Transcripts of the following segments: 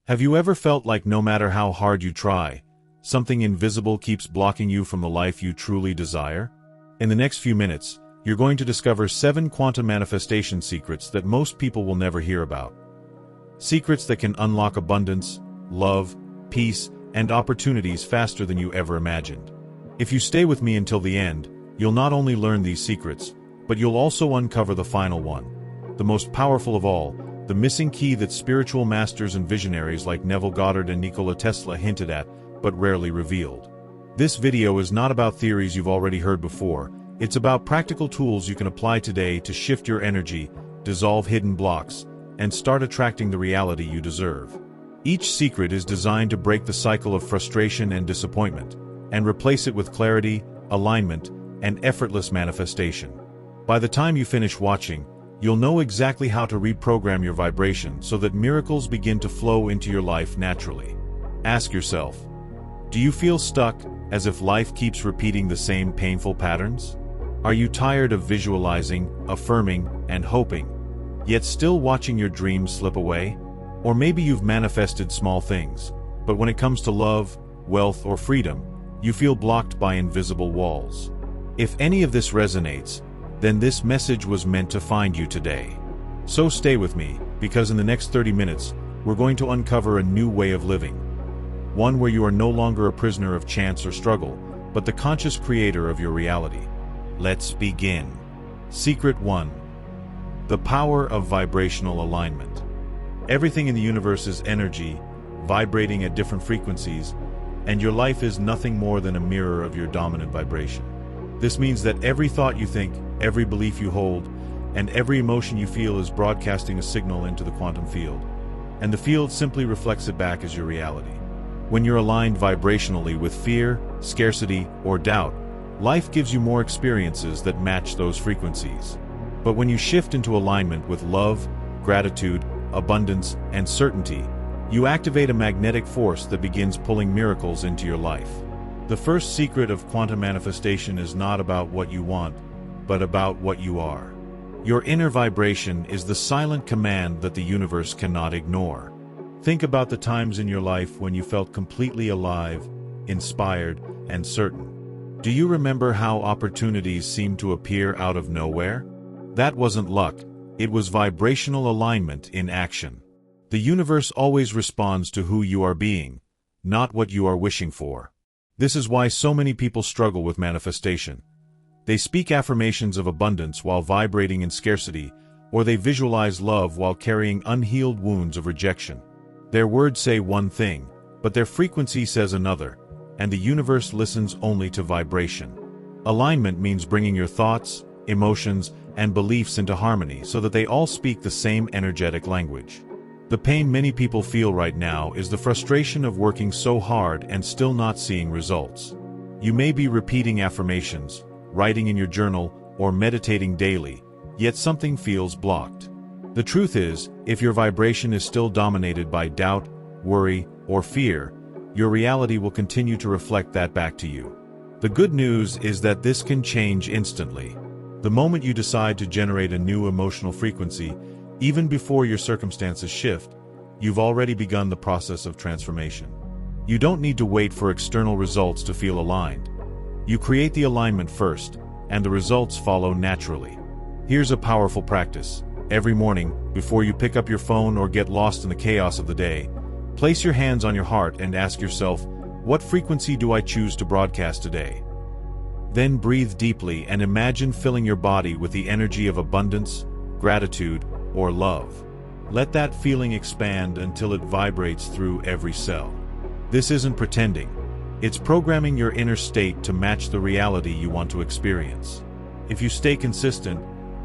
Have you ever felt like no matter how hard you try, something invisible keeps blocking you from the life you truly desire? In the next few minutes, you're going to discover 7 quantum manifestation secrets that most people will never hear about. Secrets that can unlock abundance, love, peace, and opportunities faster than you ever imagined. If you stay with me until the end, you'll not only learn these secrets, but you'll also uncover the final one, the most powerful of all, the missing key that spiritual masters and visionaries like Neville, Goddard, and Nikola Tesla hinted at, but rarely revealed. This video is not about theories you've already heard before. It's about practical tools you can apply today to shift your energy, dissolve hidden blocks, and start attracting the reality you deserve. Each secret is designed to break the cycle of frustration and disappointment, and replace it with clarity, alignment, and effortless manifestation. By the time you finish watching, you'll know exactly how to reprogram your vibration so that miracles begin to flow into your life naturally. Ask yourself, do you feel stuck, as if life keeps repeating the same painful patterns? Are you tired of visualizing, affirming, and hoping, yet still watching your dreams slip away? Or maybe you've manifested small things, but when it comes to love, wealth, or freedom, you feel blocked by invisible walls. If any of this resonates, then this message was meant to find you today. So stay with me, because in the next 30 minutes, we're going to uncover a new way of living. One where you are no longer a prisoner of chance or struggle, but the conscious creator of your reality. Let's begin. Secret 1. The power of vibrational alignment. Everything in the universe is energy, vibrating at different frequencies, and your life is nothing more than a mirror of your dominant vibration. This means that every thought you think, every belief you hold, and every emotion you feel is broadcasting a signal into the quantum field, and the field simply reflects it back as your reality. When you're aligned vibrationally with fear, scarcity, or doubt, life gives you more experiences that match those frequencies. But when you shift into alignment with love, gratitude, abundance, and certainty, you activate a magnetic force that begins pulling miracles into your life. The first secret of quantum manifestation is not about what you want, but about what you are. Your inner vibration is the silent command that the universe cannot ignore. Think about the times in your life when you felt completely alive, inspired, and certain. Do you remember how opportunities seemed to appear out of nowhere? That wasn't luck, it was vibrational alignment in action. The universe always responds to who you are being, not what you are wishing for. This is why so many people struggle with manifestation. They speak affirmations of abundance while vibrating in scarcity, or they visualize love while carrying unhealed wounds of rejection. Their words say one thing, but their frequency says another, and the universe listens only to vibration. Alignment means bringing your thoughts, emotions, and beliefs into harmony so that they all speak the same energetic language. The pain many people feel right now is the frustration of working so hard and still not seeing results. You may be repeating affirmations, writing in your journal, or meditating daily, yet something feels blocked. The truth is, if your vibration is still dominated by doubt, worry, or fear, your reality will continue to reflect that back to you. The good news is that this can change instantly. The moment you decide to generate a new emotional frequency, even before your circumstances shift, you've already begun the process of transformation. You don't need to wait for external results to feel aligned. You create the alignment first, and the results follow naturally. Here's a powerful practice. Every morning, before you pick up your phone or get lost in the chaos of the day, place your hands on your heart and ask yourself, what frequency do I choose to broadcast today? Then breathe deeply and imagine filling your body with the energy of abundance, gratitude, or love. Let that feeling expand until it vibrates through every cell. This isn't pretending. It's programming your inner state to match the reality you want to experience. If you stay consistent,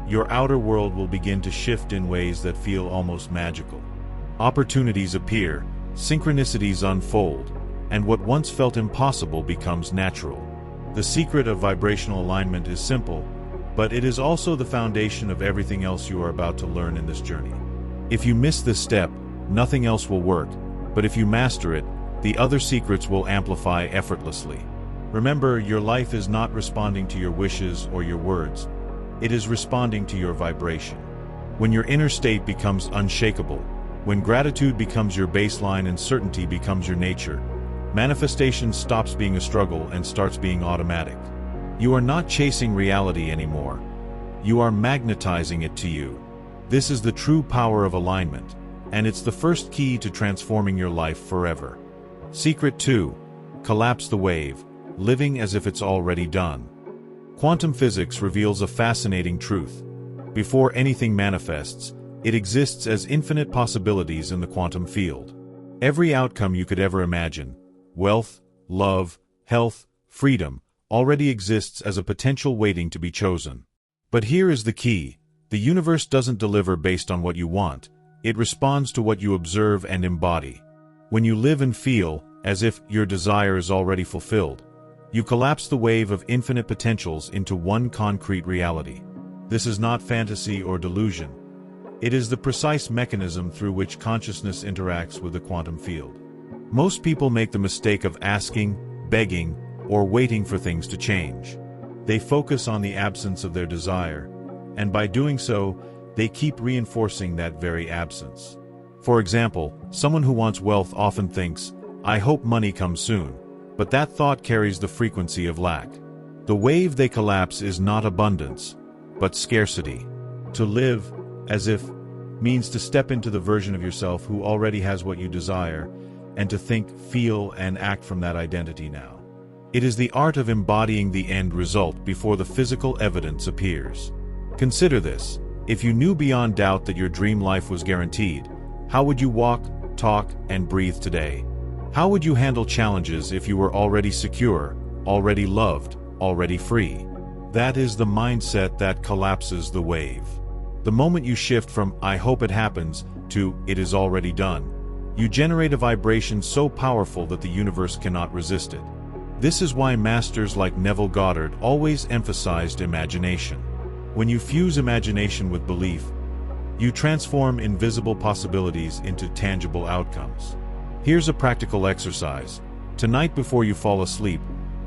your outer world will begin to shift in ways that feel almost magical. Opportunities appear, synchronicities unfold, and what once felt impossible becomes natural. The secret of vibrational alignment is simple, but it is also the foundation of everything else you are about to learn in this journey. If you miss this step, nothing else will work, but if you master it, the other secrets will amplify effortlessly. Remember, your life is not responding to your wishes or your words. It is responding to your vibration. When your inner state becomes unshakable, When gratitude becomes your baseline and certainty becomes your nature, manifestation stops being a struggle and starts being automatic. You are not chasing reality anymore. You are magnetizing it to you. This is the true power of alignment, and it's the first key to transforming your life forever. Secret 2. Collapse the wave, living as if it's already done. Quantum physics reveals a fascinating truth. Before anything manifests, it exists as infinite possibilities in the quantum field. Every outcome you could ever imagine, wealth, love, health, freedom, already exists as a potential waiting to be chosen. But here is the key. The universe doesn't deliver based on what you want. It responds to what you observe and embody. When you live and feel as if your desire is already fulfilled, you collapse the wave of infinite potentials into one concrete reality. This is not fantasy or delusion. It is the precise mechanism through which consciousness interacts with the quantum field. Most people make the mistake of asking, begging, or waiting for things to change. They focus on the absence of their desire, and by doing so, they keep reinforcing that very absence. For example, someone who wants wealth often thinks, "I hope money comes soon," but that thought carries the frequency of lack. The wave they collapse is not abundance, but scarcity. To live as if means to step into the version of yourself who already has what you desire, and to think, feel, and act from that identity now. It is the art of embodying the end result before the physical evidence appears. Consider this. If you knew beyond doubt that your dream life was guaranteed, how would you walk, talk, and breathe today? How would you handle challenges if you were already secure, already loved, already free? That is the mindset that collapses the wave. The moment you shift from "I hope it happens" to "it is already done," you generate a vibration so powerful that the universe cannot resist it. This is why masters like Neville Goddard always emphasized imagination. When you fuse imagination with belief, you transform invisible possibilities into tangible outcomes. Here's a practical exercise. Tonight before you fall asleep,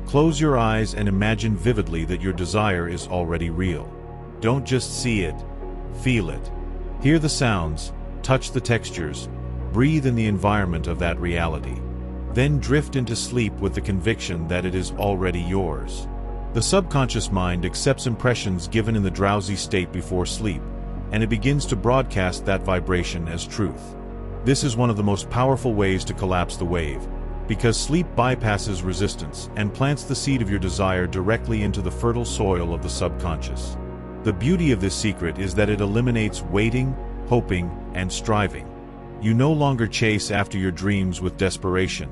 close your eyes and imagine vividly that your desire is already real. Don't just see it, feel it. Hear the sounds, touch the textures, breathe in the environment of that reality. Then drift into sleep with the conviction that it is already yours. The subconscious mind accepts impressions given in the drowsy state before sleep, and it begins to broadcast that vibration as truth. This is one of the most powerful ways to collapse the wave, because sleep bypasses resistance and plants the seed of your desire directly into the fertile soil of the subconscious. The beauty of this secret is that it eliminates waiting, hoping, and striving. You no longer chase after your dreams with desperation.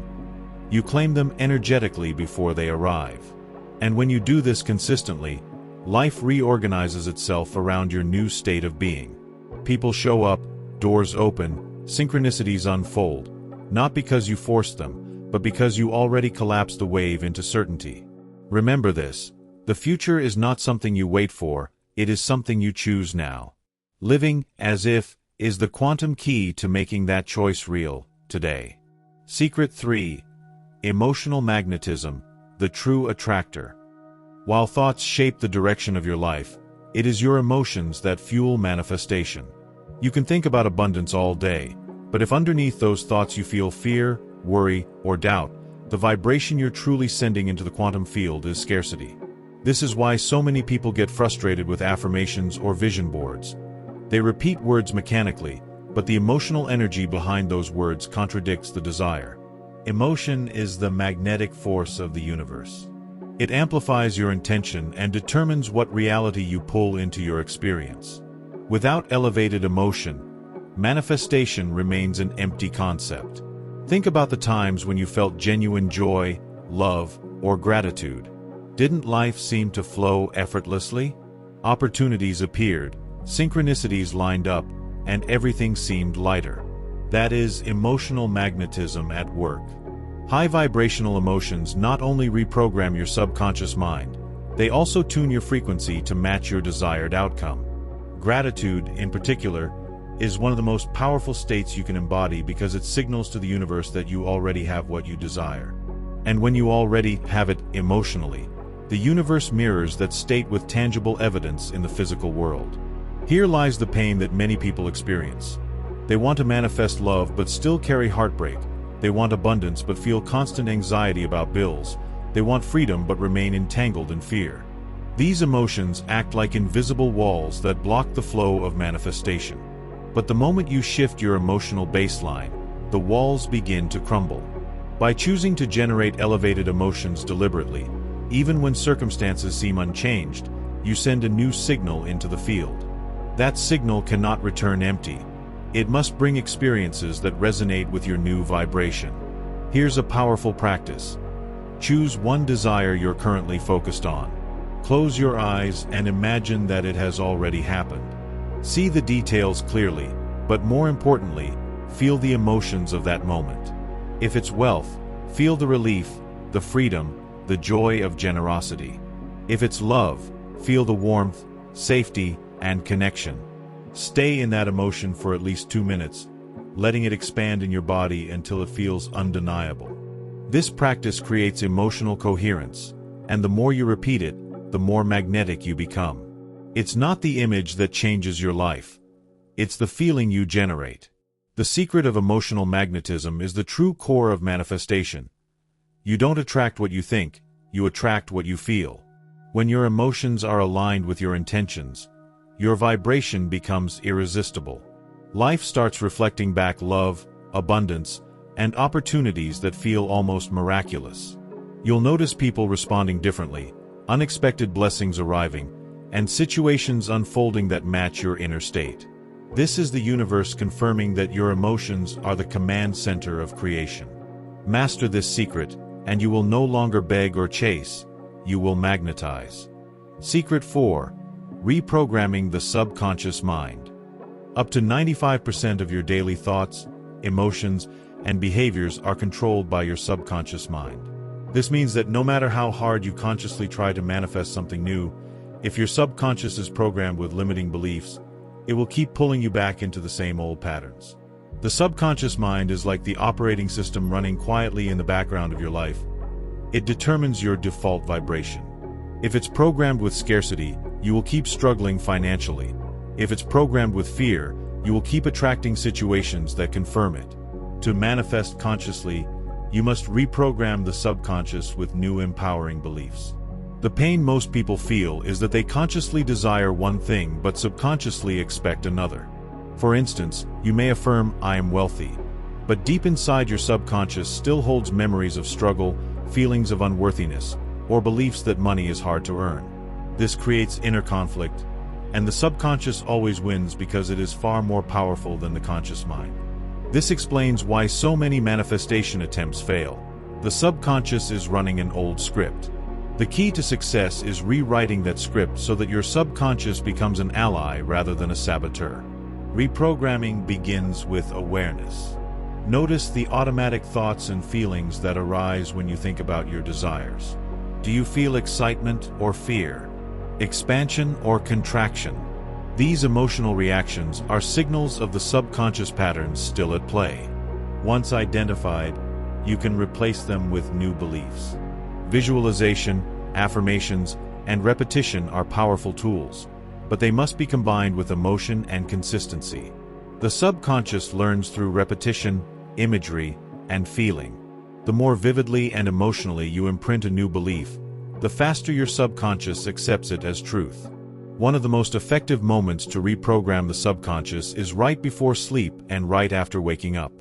You claim them energetically before they arrive. And when you do this consistently, life reorganizes itself around your new state of being. People show up, doors open, synchronicities unfold, not because you forced them, but because you already collapsed the wave into certainty. Remember this: the future is not something you wait for, it is something you choose now. Living as if is the quantum key to making that choice real today. Secret 3. Emotional magnetism, the true attractor. While thoughts shape the direction of your life, it is your emotions that fuel manifestation. You can think about abundance all day, but if underneath those thoughts you feel fear, worry, or doubt, the vibration you're truly sending into the quantum field is scarcity. This is why so many people get frustrated with affirmations or vision boards. They repeat words mechanically, but the emotional energy behind those words contradicts the desire. Emotion is the magnetic force of the universe. It amplifies your intention and determines what reality you pull into your experience. Without elevated emotion, manifestation remains an empty concept. Think about the times when you felt genuine joy, love, or gratitude. Didn't life seem to flow effortlessly? Opportunities appeared, synchronicities lined up, and everything seemed lighter. That is emotional magnetism at work. High vibrational emotions not only reprogram your subconscious mind, they also tune your frequency to match your desired outcome. Gratitude, in particular, is one of the most powerful states you can embody because it signals to the universe that you already have what you desire. And when you already have it emotionally, the universe mirrors that state with tangible evidence in the physical world. Here lies the pain that many people experience. They want to manifest love but still carry heartbreak. They want abundance but feel constant anxiety about bills. They want freedom but remain entangled in fear. These emotions act like invisible walls that block the flow of manifestation. But the moment you shift your emotional baseline, the walls begin to crumble. By choosing to generate elevated emotions deliberately, even when circumstances seem unchanged, you send a new signal into the field. That signal cannot return empty. It must bring experiences that resonate with your new vibration. Here's a powerful practice. Choose one desire you're currently focused on. Close your eyes and imagine that it has already happened. See the details clearly, but more importantly, feel the emotions of that moment. If it's wealth, feel the relief, the freedom, the joy of generosity. If it's love, feel the warmth, safety, and connection. Stay in that emotion for at least 2 minutes, letting it expand in your body until it feels undeniable. This practice creates emotional coherence, and the more you repeat it, the more magnetic you become. It's not the image that changes your life. It's the feeling you generate. The secret of emotional magnetism is the true core of manifestation. You don't attract what you think, you attract what you feel. When your emotions are aligned with your intentions, your vibration becomes irresistible. Life starts reflecting back love, abundance, and opportunities that feel almost miraculous. You'll notice people responding differently, unexpected blessings arriving, and situations unfolding that match your inner state. This is the universe confirming that your emotions are the command center of creation. Master this secret, and you will no longer beg or chase, you will magnetize. Secret 4. Reprogramming the subconscious mind. Up to 95% of your daily thoughts, emotions, and behaviors are controlled by your subconscious mind. This means that no matter how hard you consciously try to manifest something new, if your subconscious is programmed with limiting beliefs, it will keep pulling you back into the same old patterns. The subconscious mind is like the operating system running quietly in the background of your life. It determines your default vibration. If it's programmed with scarcity, you will keep struggling financially. If it's programmed with fear, you will keep attracting situations that confirm it. To manifest consciously, you must reprogram the subconscious with new empowering beliefs. The pain most people feel is that they consciously desire one thing but subconsciously expect another. For instance, you may affirm, "I am wealthy," but deep inside your subconscious still holds memories of struggle, feelings of unworthiness, or beliefs that money is hard to earn. This creates inner conflict, and the subconscious always wins because it is far more powerful than the conscious mind. This explains why so many manifestation attempts fail. The subconscious is running an old script. The key to success is rewriting that script so that your subconscious becomes an ally rather than a saboteur. Reprogramming begins with awareness. Notice the automatic thoughts and feelings that arise when you think about your desires. Do you feel excitement or fear? Expansion or contraction? These emotional reactions are signals of the subconscious patterns still at play. Once identified, you can replace them with new beliefs. Visualization, affirmations, and repetition are powerful tools, but they must be combined with emotion and consistency. The subconscious learns through repetition, imagery, and feeling. The more vividly and emotionally you imprint a new belief, the faster your subconscious accepts it as truth. One of the most effective moments to reprogram the subconscious is right before sleep and right after waking up.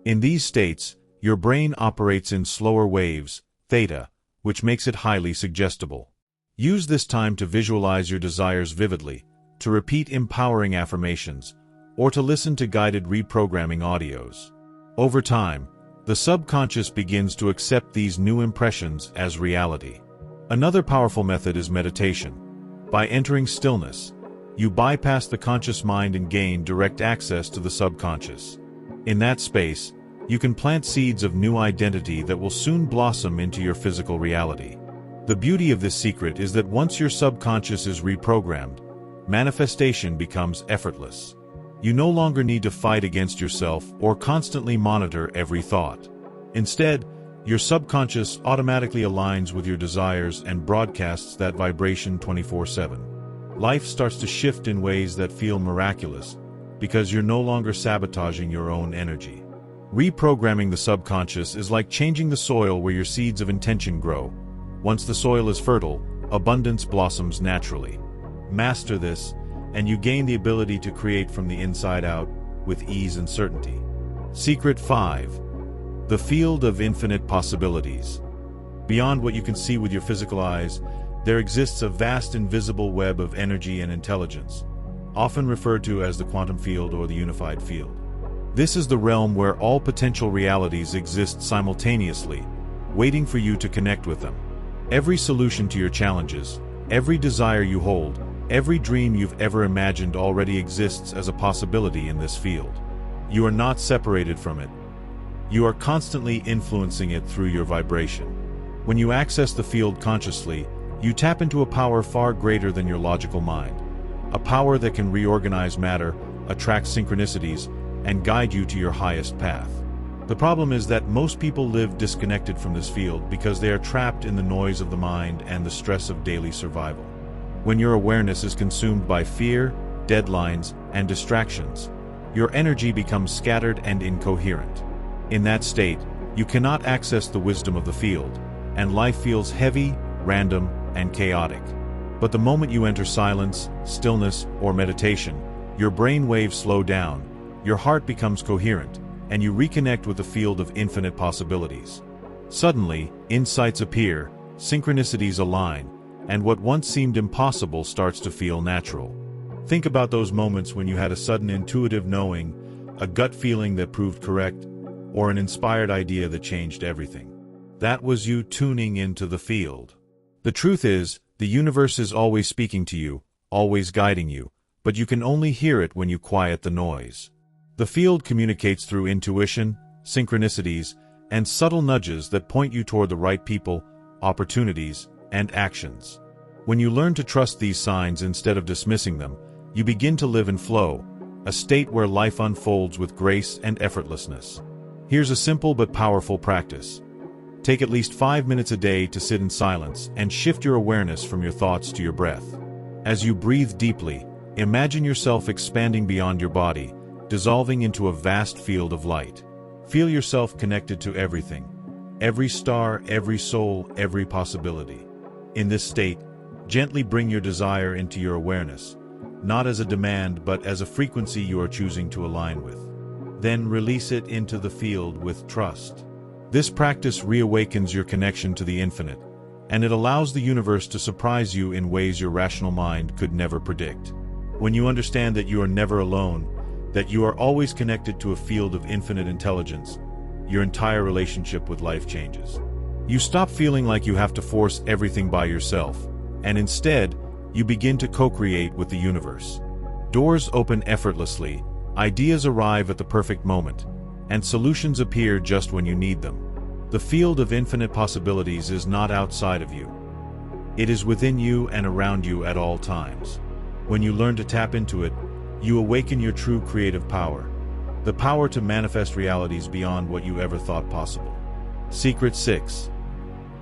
In these states, your brain operates in slower waves, theta, which makes it highly suggestible. Use this time to visualize your desires vividly, to repeat empowering affirmations, or to listen to guided reprogramming audios. Over time, the subconscious begins to accept these new impressions as reality. Another powerful method is meditation. By entering stillness, you bypass the conscious mind and gain direct access to the subconscious. In that space, you can plant seeds of new identity that will soon blossom into your physical reality. The beauty of this secret is that once your subconscious is reprogrammed, manifestation becomes effortless. You no longer need to fight against yourself or constantly monitor every thought. Instead, your subconscious automatically aligns with your desires and broadcasts that vibration 24/7. Life starts to shift in ways that feel miraculous, because you're no longer sabotaging your own energy. Reprogramming the subconscious is like changing the soil where your seeds of intention grow. Once the soil is fertile, abundance blossoms naturally. Master this, and you gain the ability to create from the inside out with ease and certainty. Secret 5. The field of infinite possibilities. Beyond what you can see with your physical eyes, there exists a vast invisible web of energy and intelligence, often referred to as the quantum field or the unified field. This is the realm where all potential realities exist simultaneously, waiting for you to connect with them. Every solution to your challenges, every desire you hold, every dream you've ever imagined already exists as a possibility in this field. You are not separated from it. You are constantly influencing it through your vibration. When you access the field consciously, you tap into a power far greater than your logical mind. A power that can reorganize matter, attract synchronicities, and guide you to your highest path. The problem is that most people live disconnected from this field because they are trapped in the noise of the mind and the stress of daily survival. When your awareness is consumed by fear, deadlines, and distractions, your energy becomes scattered and incoherent. In that state, you cannot access the wisdom of the field, and life feels heavy, random, and chaotic. But the moment you enter silence, stillness, or meditation, your brain waves slow down, your heart becomes coherent, and you reconnect with the field of infinite possibilities. Suddenly, insights appear, synchronicities align, and what once seemed impossible starts to feel natural. Think about those moments when you had a sudden intuitive knowing, a gut feeling that proved correct, or an inspired idea that changed everything. That was you tuning into the field. The truth is, the universe is always speaking to you, always guiding you, but you can only hear it when you quiet the noise. The field communicates through intuition, synchronicities, and subtle nudges that point you toward the right people, opportunities, and actions. When you learn to trust these signs instead of dismissing them, you begin to live in flow, a state where life unfolds with grace and effortlessness. Here's a simple but powerful practice. Take at least 5 minutes a day to sit in silence and shift your awareness from your thoughts to your breath. As you breathe deeply, imagine yourself expanding beyond your body, dissolving into a vast field of light. Feel yourself connected to everything. Every star, every soul, every possibility. In this state, gently bring your desire into your awareness, not as a demand but as a frequency you are choosing to align with. Then release it into the field with trust. This practice reawakens your connection to the infinite, and it allows the universe to surprise you in ways your rational mind could never predict. When you understand that you are never alone, that you are always connected to a field of infinite intelligence, your entire relationship with life changes. You stop feeling like you have to force everything by yourself, and instead, you begin to co-create with the universe. Doors open effortlessly, ideas arrive at the perfect moment, and solutions appear just when you need them. The field of infinite possibilities is not outside of you. It is within you and around you at all times. When you learn to tap into it, you awaken your true creative power, the power to manifest realities beyond what you ever thought possible. Secret 6.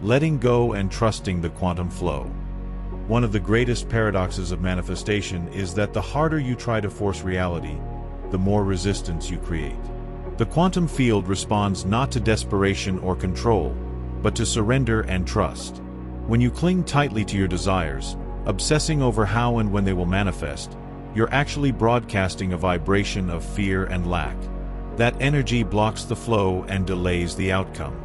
Letting go and trusting the quantum flow. One of the greatest paradoxes of manifestation is that the harder you try to force reality, the more resistance you create. The quantum field responds not to desperation or control, but to surrender and trust. When you cling tightly to your desires, obsessing over how and when they will manifest, you're actually broadcasting a vibration of fear and lack. That energy blocks the flow and delays the outcome.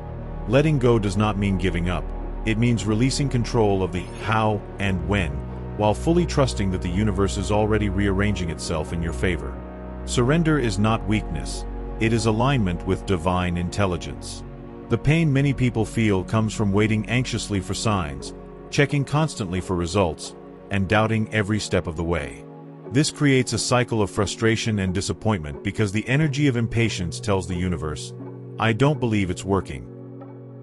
Letting go does not mean giving up. It means releasing control of the how and when, while fully trusting that the universe is already rearranging itself in your favor. Surrender is not weakness. It is alignment with divine intelligence. The pain many people feel comes from waiting anxiously for signs, checking constantly for results, and doubting every step of the way. This creates a cycle of frustration and disappointment because the energy of impatience tells the universe, "I don't believe it's working."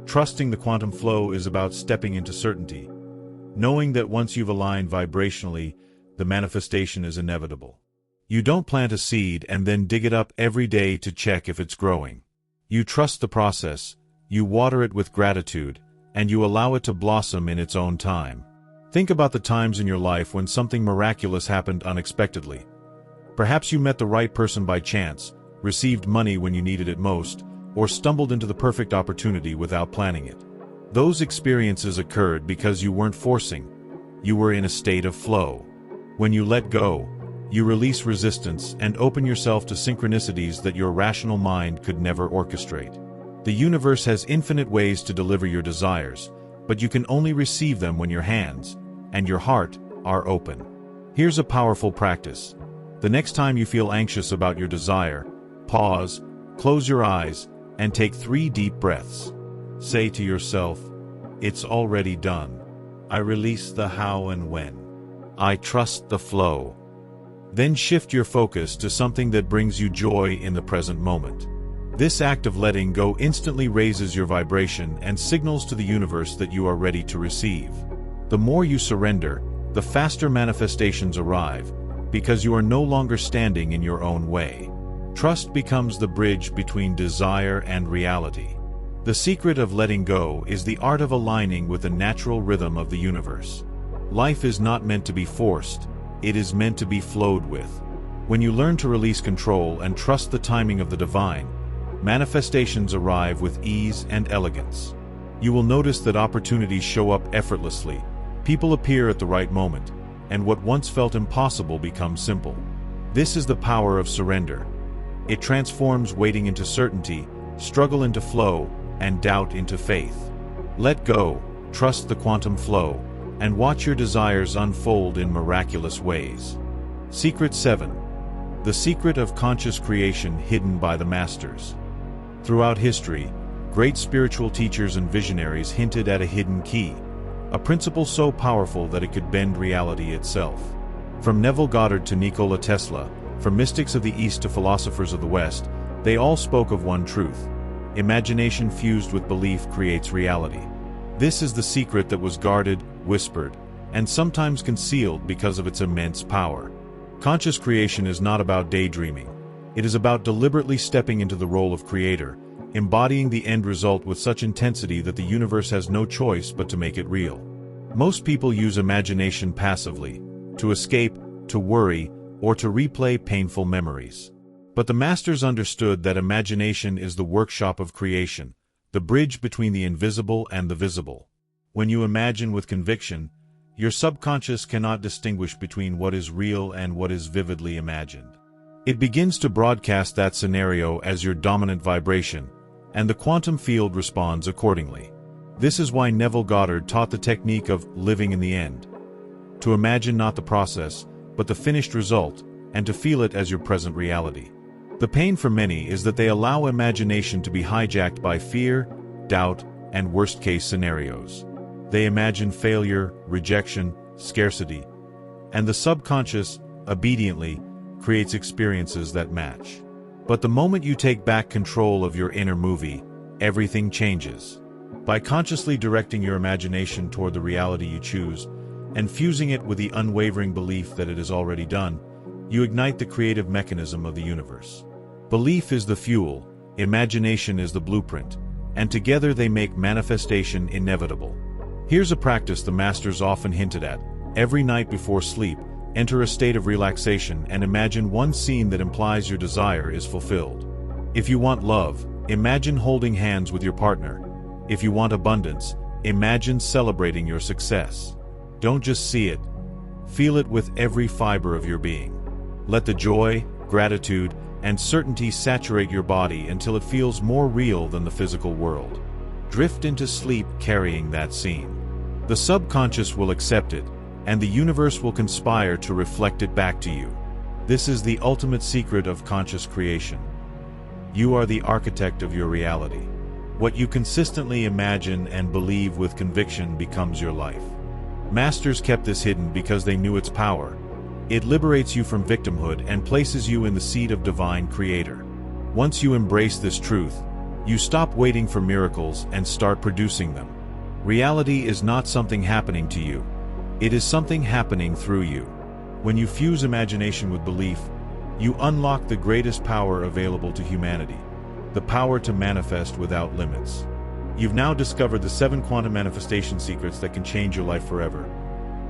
Trusting the quantum flow is about stepping into certainty, knowing that once you've aligned vibrationally, the manifestation is inevitable. You don't plant a seed and then dig it up every day to check if it's growing. You trust the process, you water it with gratitude, and you allow it to blossom in its own time. Think about the times in your life when something miraculous happened unexpectedly. Perhaps you met the right person by chance, received money when you needed it most, or stumbled into the perfect opportunity without planning it. Those experiences occurred because you weren't forcing. You were in a state of flow. When you let go, you release resistance and open yourself to synchronicities that your rational mind could never orchestrate. The universe has infinite ways to deliver your desires, but you can only receive them when your hands and your heart are open. Here's a powerful practice. The next time you feel anxious about your desire, pause, close your eyes, and take 3 deep breaths. Say to yourself, "It's already done. I release the how and when. I trust the flow." Then shift your focus to something that brings you joy in the present moment. This act of letting go instantly raises your vibration and signals to the universe that you are ready to receive. The more you surrender, the faster manifestations arrive, because you are no longer standing in your own way. Trust becomes the bridge between desire and reality. The secret of letting go is the art of aligning with the natural rhythm of the universe. Life is not meant to be forced, it is meant to be flowed with. When you learn to release control and trust the timing of the divine, manifestations arrive with ease and elegance. You will notice that opportunities show up effortlessly, people appear at the right moment, and what once felt impossible becomes simple. This is the power of surrender. It transforms waiting into certainty, struggle into flow, and doubt into faith. Let go, trust the quantum flow, and watch your desires unfold in miraculous ways. Secret 7. The secret of conscious creation hidden by the masters. Throughout history, great spiritual teachers and visionaries hinted at a hidden key, a principle so powerful that it could bend reality itself. From Neville Goddard to Nikola Tesla, from mystics of the East to philosophers of the West, they all spoke of one truth: imagination fused with belief creates reality. This is the secret that was guarded, whispered, and sometimes concealed because of its immense power. Conscious creation is not about daydreaming. It is about deliberately stepping into the role of creator, embodying the end result with such intensity that the universe has no choice but to make it real. Most people use imagination passively, to escape, to worry, or to replay painful memories. But the masters understood that imagination is the workshop of creation, the bridge between the invisible and the visible. When you imagine with conviction, your subconscious cannot distinguish between what is real and what is vividly imagined. It begins to broadcast that scenario as your dominant vibration, and the quantum field responds accordingly. This is why Neville Goddard taught the technique of living in the end. To imagine not the process, but the finished result, and to feel it as your present reality. The pain for many is that they allow imagination to be hijacked by fear, doubt, and worst-case scenarios. They imagine failure, rejection, scarcity, and the subconscious, obediently, creates experiences that match. But the moment you take back control of your inner movie, everything changes. By consciously directing your imagination toward the reality you choose, and fusing it with the unwavering belief that it is already done, you ignite the creative mechanism of the universe. Belief is the fuel, imagination is the blueprint, and together they make manifestation inevitable. Here's a practice the masters often hinted at. Every night before sleep, enter a state of relaxation and imagine one scene that implies your desire is fulfilled. If you want love, imagine holding hands with your partner. If you want abundance, imagine celebrating your success. Don't just see it, feel it with every fiber of your being. Let the joy, gratitude, and certainty saturate your body until it feels more real than the physical world. Drift into sleep carrying that scene. The subconscious will accept it, and the universe will conspire to reflect it back to you. This is the ultimate secret of conscious creation. You are the architect of your reality. What you consistently imagine and believe with conviction becomes your life. Masters kept this hidden because they knew its power. It liberates you from victimhood and places you in the seat of divine creator. Once you embrace this truth, you stop waiting for miracles and start producing them. Reality is not something happening to you. It is something happening through you. When you fuse imagination with belief, you unlock the greatest power available to humanity, the power to manifest without limits. You've now discovered the 7 quantum manifestation secrets that can change your life forever.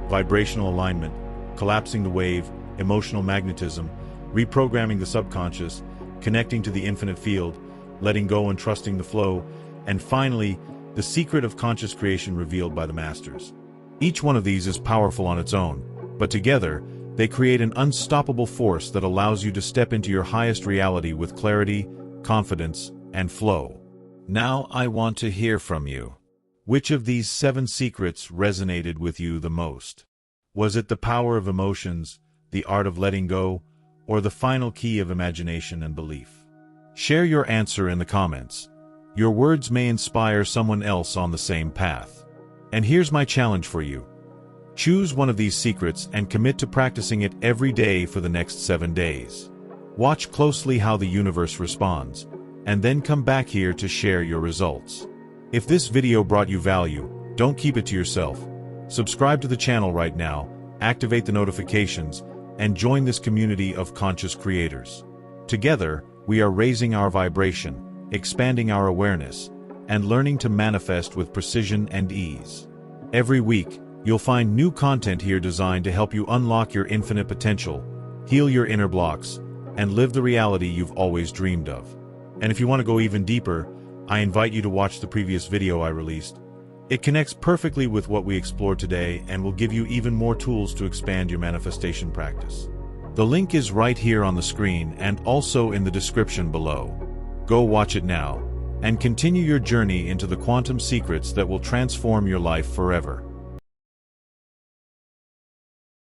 Vibrational alignment, collapsing the wave, emotional magnetism, reprogramming the subconscious, connecting to the infinite field, letting go and trusting the flow, and finally, the secret of conscious creation revealed by the masters. Each one of these is powerful on its own, but together, they create an unstoppable force that allows you to step into your highest reality with clarity, confidence, and flow. Now I want to hear from you. Which of these 7 secrets resonated with you the most? Was it the power of emotions, the art of letting go, or the final key of imagination and belief? Share your answer in the comments. Your words may inspire someone else on the same path. And here's my challenge for you. Choose one of these secrets and commit to practicing it every day for the next 7 days. Watch closely how the universe responds, and then come back here to share your results. If this video brought you value, don't keep it to yourself. Subscribe to the channel right now, activate the notifications, and join this community of conscious creators. Together, we are raising our vibration, expanding our awareness, and learning to manifest with precision and ease. Every week, you'll find new content here designed to help you unlock your infinite potential, heal your inner blocks, and live the reality you've always dreamed of. And if you want to go even deeper, I invite you to watch the previous video I released. It connects perfectly with what we explored today and will give you even more tools to expand your manifestation practice. The link is right here on the screen and also in the description below. Go watch it now, and continue your journey into the quantum secrets that will transform your life forever.